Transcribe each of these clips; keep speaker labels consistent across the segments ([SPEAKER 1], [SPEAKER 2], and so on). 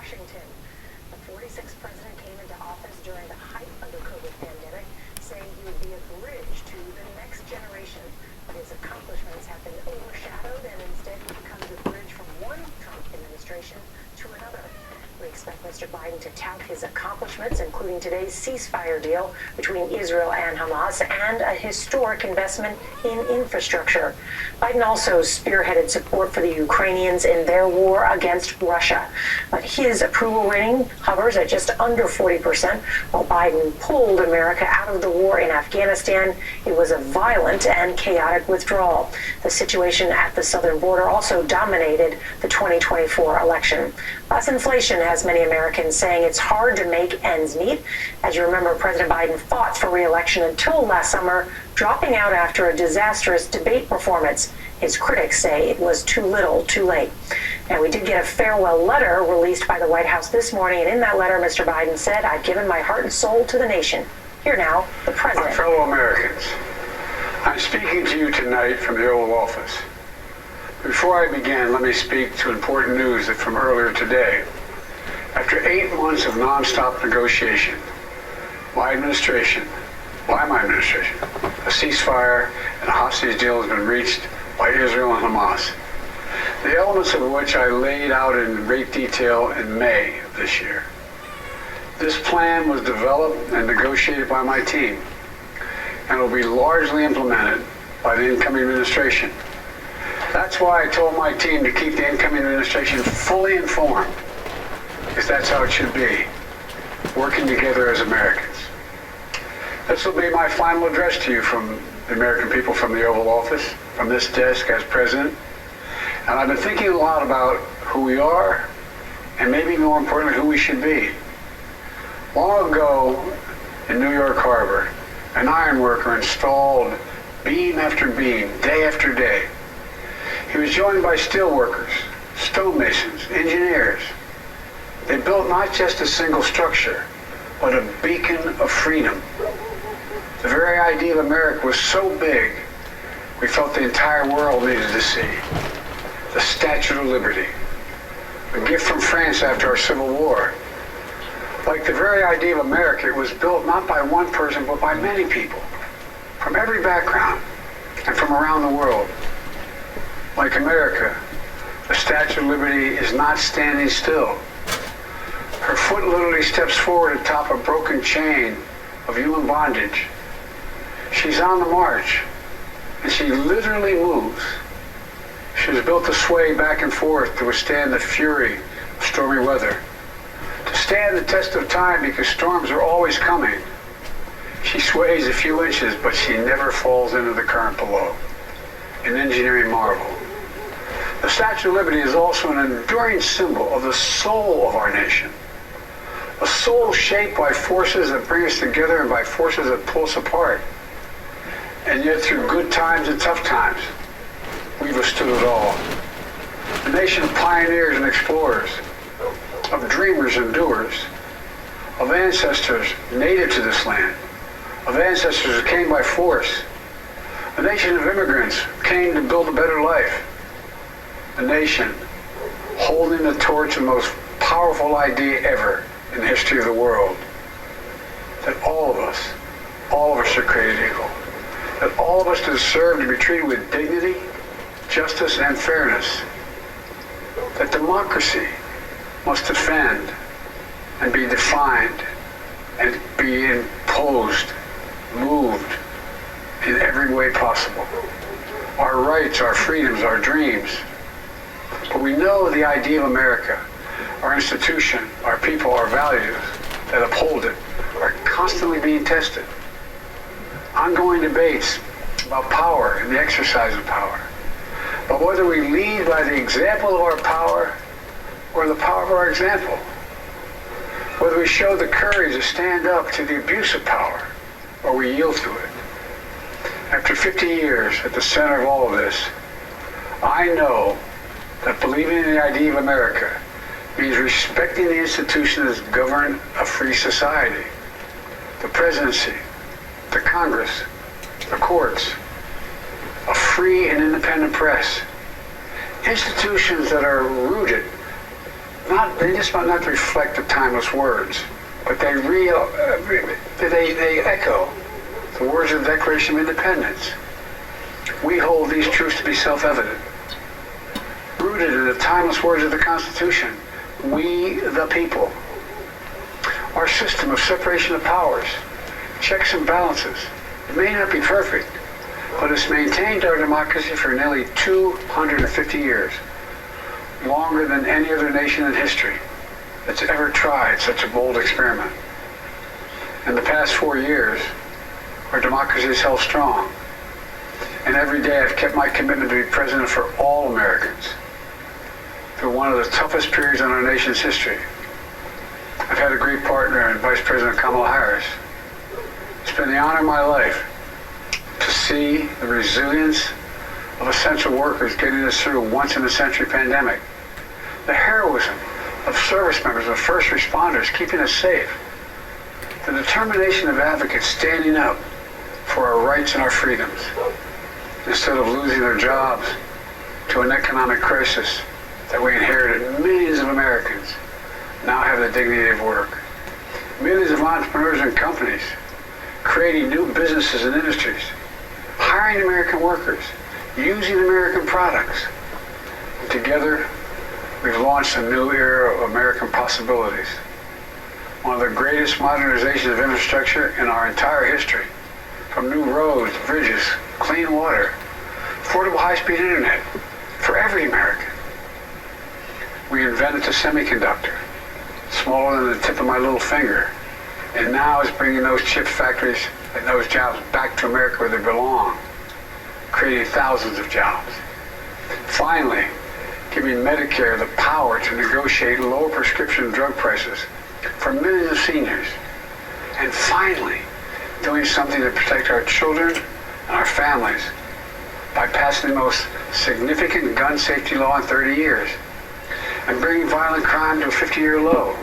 [SPEAKER 1] Washington. The 46th president came into office during the height of the COVID pandemic, saying he would be a bridge to the next generation. But his accomplishments have been overshadowed, and instead he becomes a bridge from one Trump administration to another. We expect Mr. Biden to tout his accomplishments, including today's ceasefire deal between Israel and Hamas and a historic investment in infrastructure. Biden also spearheaded support for the Ukrainians in their war against Russia. But his approval rating hovers at just under 40%. While Biden pulled America out of the war in Afghanistan, it was a violent and chaotic withdrawal. The situation at the southern border also dominated the 2024 election. Plus, inflation has many Americans saying it's hard to make ends meet. As you remember, President Biden fought for re-election until last summer, dropping out after a disastrous debate performance. His critics say it was too little, too late. And we did get a farewell letter released by the White House this morning, and in that letter, Mr. Biden said, "I've given my heart and soul to the nation." Here now, the president.
[SPEAKER 2] My fellow Americans, I'm speaking to you tonight from the Oval Office. Before I begin, let me speak to important news from earlier today. After 8 months of nonstop negotiation, my administration, a ceasefire and a hostage deal has been reached by Israel and Hamas, the elements of which I laid out in great detail in May of this year. This plan was developed and negotiated by my team and will be largely implemented by the incoming administration. That's why I told my team to keep the incoming administration fully informed, because that's how it should be, working together as Americans. This will be my final address to you from the American people from the Oval Office, from this desk as president. And I've been thinking a lot about who we are, and maybe more importantly, who we should be. Long ago in New York Harbor, an iron worker installed beam after beam, day after day. He was joined by steel workers, stonemasons, engineers. They built not just a single structure, but a beacon of freedom. The very idea of America was so big, we felt the entire world needed to see. The Statue of Liberty, a gift from France after our Civil War. Like the very idea of America, it was built not by one person, but by many people, from every background and from around the world. Like America, the Statue of Liberty is not standing still. Her foot literally steps forward atop a broken chain of human bondage. She's on the march, and she literally moves. She was built to sway back and forth to withstand the fury of stormy weather, to stand the test of time because storms are always coming. She sways a few inches, but she never falls into the current below. An engineering marvel. The Statue of Liberty is also an enduring symbol of the soul of our nation. A soul shaped by forces that bring us together and by forces that pull us apart. And yet through good times and tough times, we've withstood it all. A nation of pioneers and explorers, of dreamers and doers, of ancestors native to this land, of ancestors who came by force. A nation of immigrants who came to build a better life. A nation holding the torch of the most powerful idea ever in the history of the world. That all of us are created equal. That all of us deserve to be treated with dignity, justice, and fairness. That democracy must defend and be defined and be imposed, moved in every way possible. Our rights, our freedoms, our dreams. But we know the idea of America, our institution, our people, our values that uphold it are constantly being tested. Ongoing debates about power and the exercise of power. But whether we lead by the example of our power or the power of our example. Whether we show the courage to stand up to the abuse of power or we yield to it. After 50 years at the center of all of this, I know that believing in the idea of America means respecting the institutions that govern a free society. The presidency, the Congress, the courts, a free and independent press. Institutions that are rooted They just might not reflect the timeless words, but they echo the words of the Declaration of Independence. We hold these truths to be self-evident, rooted in the timeless words of the Constitution. We, the people. Our system of separation of powers, checks and balances, it may not be perfect, but it's maintained our democracy for nearly 250 years, longer than any other nation in history that's ever tried such a bold experiment. In the past 4 years, our democracy is held strong, and every day I've kept my commitment to be president for all Americans through one of the toughest periods in our nation's history. I've had a great partner in Vice President Kamala Harris. It's been the honor of my life to see the resilience of essential workers getting us through a once-in-a-century pandemic, the heroism of service members and first responders keeping us safe, the determination of advocates standing up for our rights and our freedoms instead of losing their jobs to an economic crisis that we inherited. Millions of Americans now have the dignity of work. Millions of entrepreneurs and companies creating new businesses and industries, hiring American workers, using American products. Together, we've launched a new era of American possibilities. One of the greatest modernizations of infrastructure in our entire history, from new roads, bridges, clean water, affordable high-speed internet for every American. We invented the semiconductor, smaller than the tip of my little finger, and now is bringing those chip factories and those jobs back to America where they belong, creating thousands of jobs. Finally, giving Medicare the power to negotiate lower prescription drug prices for millions of seniors. And finally, doing something to protect our children and our families by passing the most significant gun safety law in 30 years and bringing violent crime to a 50-year low,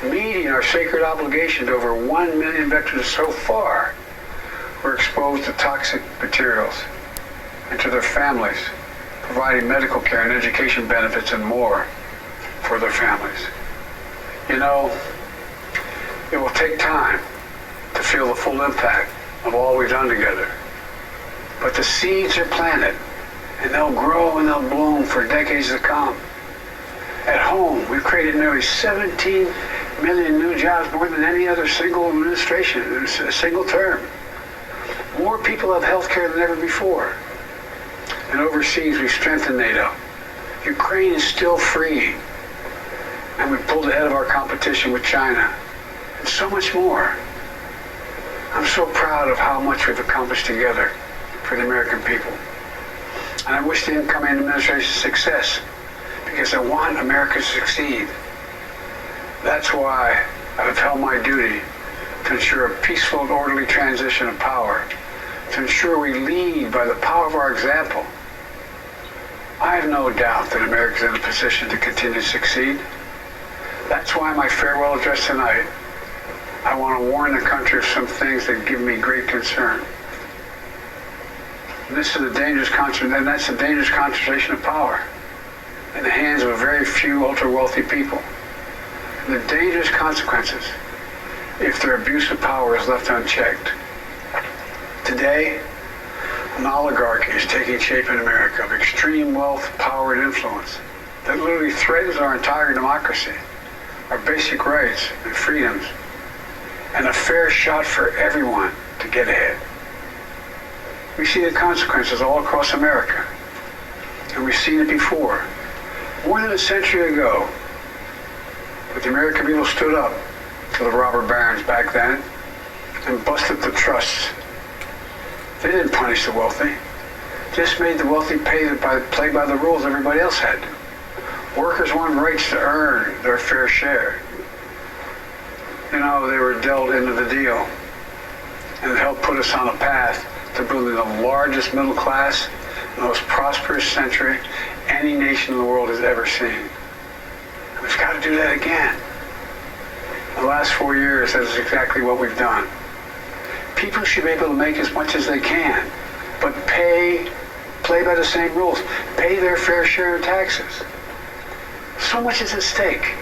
[SPEAKER 2] meeting our sacred obligation to over 1 million veterans so far who are exposed to toxic materials, and to their families, providing medical care and education benefits and more for their families. You know, it will take time to feel the full impact of all we've done together. But the seeds are planted, and they'll grow and they'll bloom for decades to come. At home, we've created nearly 17 million new jobs, more than any other single administration in a single term. More people have health care than ever before. And overseas, we've strengthened NATO. Ukraine is still free, and we've pulled ahead of our competition with China, and so much more. I'm so proud of how much we've accomplished together for the American people. And I wish the incoming administration success, because I want America to succeed. That's why I've held my duty to ensure a peaceful and orderly transition of power, to ensure we lead by the power of our example. I have no doubt that America is in a position to continue to succeed. That's why my farewell address tonight, I want to warn the country of some things that give me great concern. And that's a dangerous concentration of power in the hands of a very few ultra-wealthy people. And the dangerous consequences if their abuse of power is left unchecked. Today, an oligarchy is taking shape in America of extreme wealth, power, and influence that literally threatens our entire democracy, our basic rights and freedoms, and a fair shot for everyone to get ahead. We see the consequences all across America, and we've seen it before. More than a century ago, but the American people stood up to the robber barons back then and busted the trusts. They didn't punish the wealthy, just made the wealthy play by the rules everybody else had. Workers wanted rights to earn their fair share. You know, they were dealt into the deal, and it helped put us on a path to building the largest middle class, the most prosperous century any nation in the world has ever seen. And we've got to do that again. The last 4 years, that is exactly what we've done. People should be able to make as much as they can, but play by the same rules, pay their fair share of taxes. So much is at stake.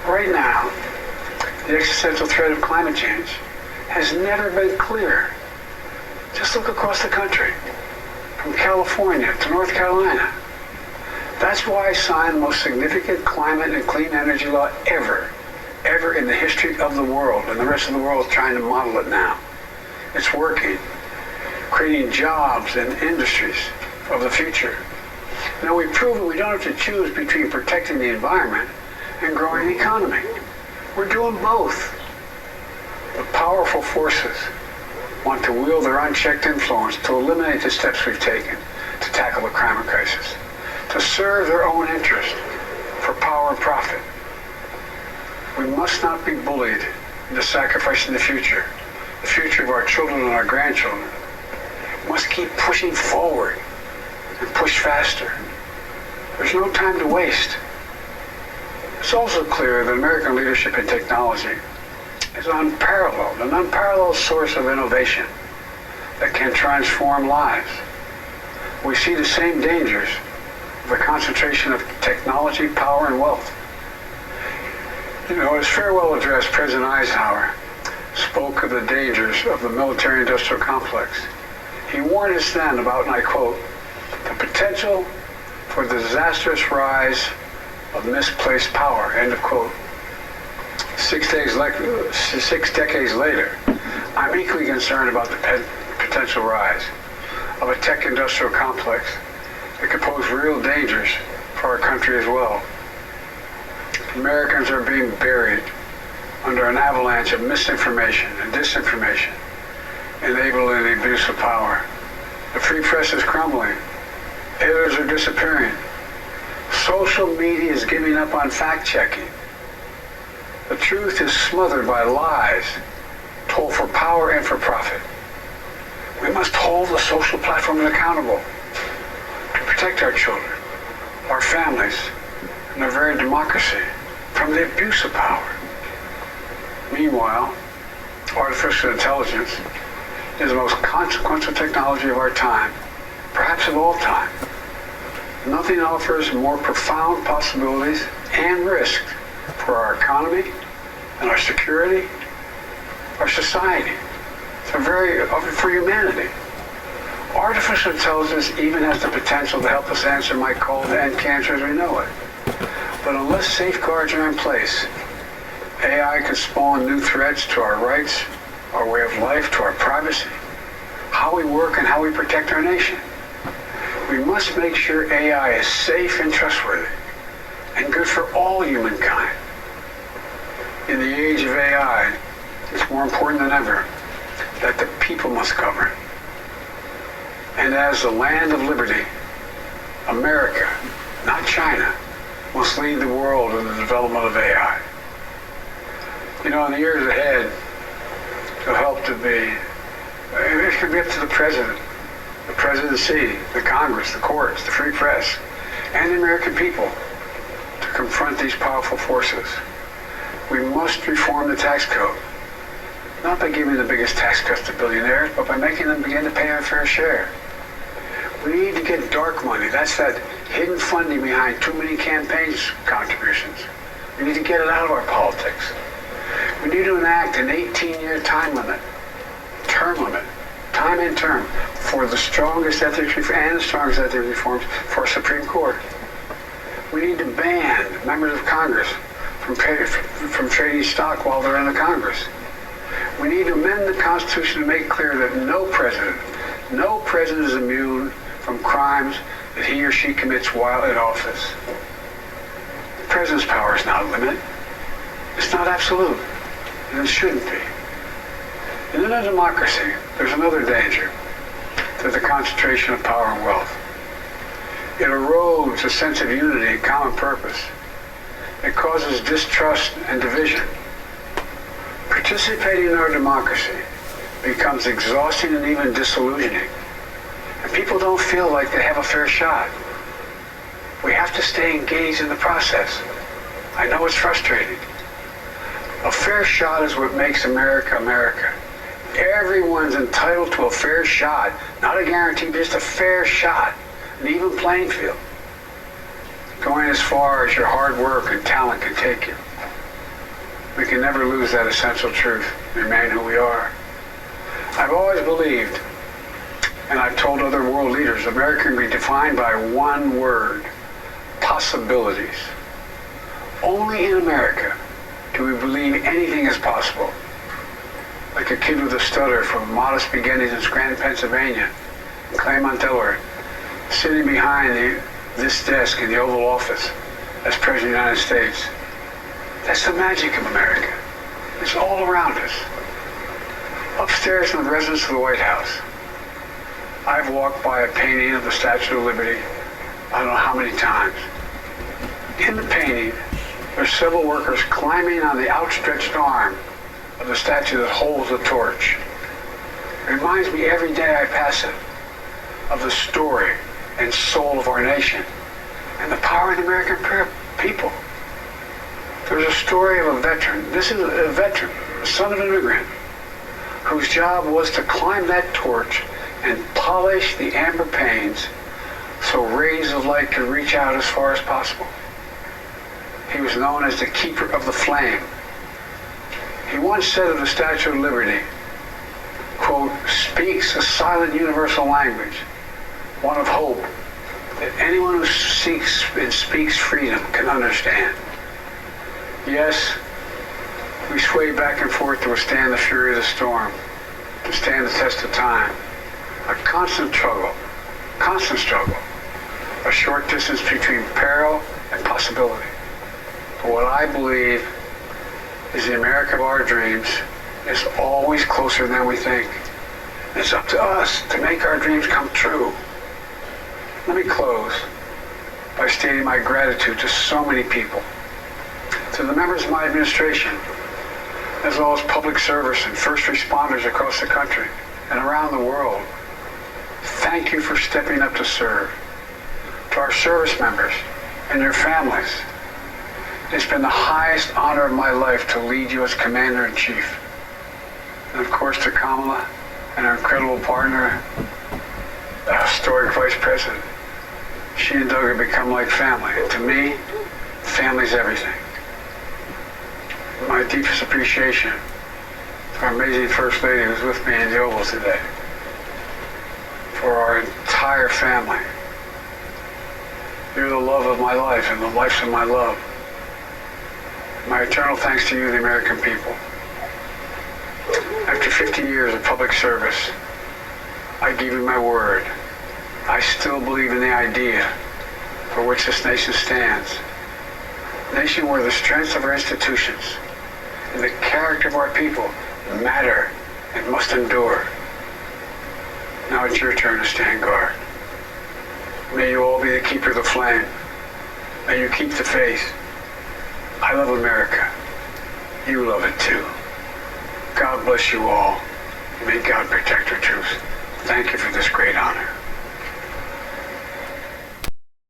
[SPEAKER 2] Right now, the existential threat of climate change has never been clearer. Just look across the country, from California to North Carolina. That's why I signed the most significant climate and clean energy law ever in the history of the world, and the rest of the world is trying to model it now. It's working, creating jobs and industries of the future. Now we've proven we don't have to choose between protecting the environment and growing the economy. We're doing both. The powerful forces want to wield their unchecked influence to eliminate the steps we've taken to tackle the climate crisis, to serve their own interest for power and profit. We must not be bullied into sacrificing the future of our children and our grandchildren. We must keep pushing forward and push faster. There's no time to waste. It's also clear that American leadership in technology is unparalleled, an unparalleled source of innovation that can transform lives. We see the same dangers of the concentration of technology, power, and wealth. You know, his farewell address, President Eisenhower spoke of the dangers of the military-industrial complex. He warned us then about, and I quote, the potential for the disastrous rise of misplaced power, end of quote. 6 decades later, I'm equally concerned about the potential rise of a tech-industrial complex that could pose real dangers for our country as well. Americans are being buried under an avalanche of misinformation and disinformation, enabling the abuse of power. The free press is crumbling. Editors are disappearing. Social media is giving up on fact-checking. The truth is smothered by lies told for power and for profit. We must hold the social platforms accountable to protect our children, our families, and our very democracy from the abuse of power. Meanwhile, artificial intelligence is the most consequential technology of our time, perhaps of all time. Nothing offers more profound possibilities and risks for our economy and our security, our society, for humanity. Artificial intelligence even has the potential to help us answer my call to end cancer as we know it. But unless safeguards are in place, AI could spawn new threats to our rights, our way of life, to our privacy, how we work and how we protect our nation. We must make sure AI is safe and trustworthy and good for all humankind. In the age of AI, it's more important than ever that the people must govern. And as the land of liberty, America, not China, must lead the world in the development of AI. You know, in the years ahead, it'll help to be, it could be up to the president, the presidency, the Congress, the courts, the free press, and the American people to confront these powerful forces. We must reform the tax code, not by giving the biggest tax cuts to billionaires, but by making them begin to pay our fair share. We need to get dark money. That's that hidden funding behind too many campaigns contributions. We need to get it out of our politics. We need to enact an 18-year time limit, time and term, for the strongest ethics reforms for our Supreme Court. We need to ban members of Congress from trading stock while they're in the Congress. We need to amend the Constitution to make clear that no president is immune from crimes that he or she commits while in office. The president's power is not limited. It's not absolute, and it shouldn't be. And in a democracy, there's another danger to the concentration of power and wealth. It erodes a sense of unity and common purpose. It causes distrust and division. Participating in our democracy becomes exhausting and even disillusioning. And people don't feel like they have a fair shot. We have to stay engaged in the process. I know it's frustrating. A fair shot is what makes America, America. Everyone's entitled to a fair shot, not a guarantee, but just a fair shot, an even playing field. going as far as your hard work and talent can take you. We can never lose that essential truth, remain who we are. I've always believed, and I've told other world leaders, America can be defined by one word: possibilities. Only in America do we believe anything is possible. Like a kid with a stutter from modest beginnings in Scranton, Pennsylvania, and Claremont, Delaware, sitting behind this desk in the Oval Office as President of the United States. That's the magic of America. It's all around us. Upstairs in the residence of the White House, I've walked by a painting of the Statue of Liberty I don't know how many times. In the painting, there's civil workers climbing on the outstretched arm of the statue that holds the torch. It reminds me every day I pass it of the story and soul of our nation and the power of the American people. There's a story of a veteran. This is a veteran, a son of an immigrant, whose job was to climb that torch and polish the amber panes so rays of light could reach out as far as possible. He was known as the keeper of the flame. He once said of the Statue of Liberty, quote, "speaks a silent universal language, one of hope, that anyone who seeks and speaks freedom can understand." Yes, we sway back and forth to withstand the fury of the storm, to stand the test of time. A constant struggle, a short distance between peril and possibility. But what I believe is the America of our dreams is always closer than we think. It's up to us to make our dreams come true. Let me close by stating my gratitude to so many people, to the members of my administration, as well as public service and first responders across the country and around the world. Thank you for stepping up to serve. To our service members and your families, it's been the highest honor of my life to lead you as Commander-in-Chief. And of course to Kamala and our incredible partner, the historic Vice President. She and Doug have become like family. And to me, family's everything. My deepest appreciation to our amazing First Lady who's with me in the Oval today. For our entire family. You're the love of my life and the life of my love. My eternal thanks to you, the American people. After 50 years of public service, I give you my word. I still believe in the idea for which this nation stands. A nation where the strength of our institutions and the character of our people matter and must endure. Now it's your turn to stand guard. May you all be the keeper of the flame. May you keep the faith. I love America. You love it too. God bless you all. May God protect our troops. Thank you for this great honor.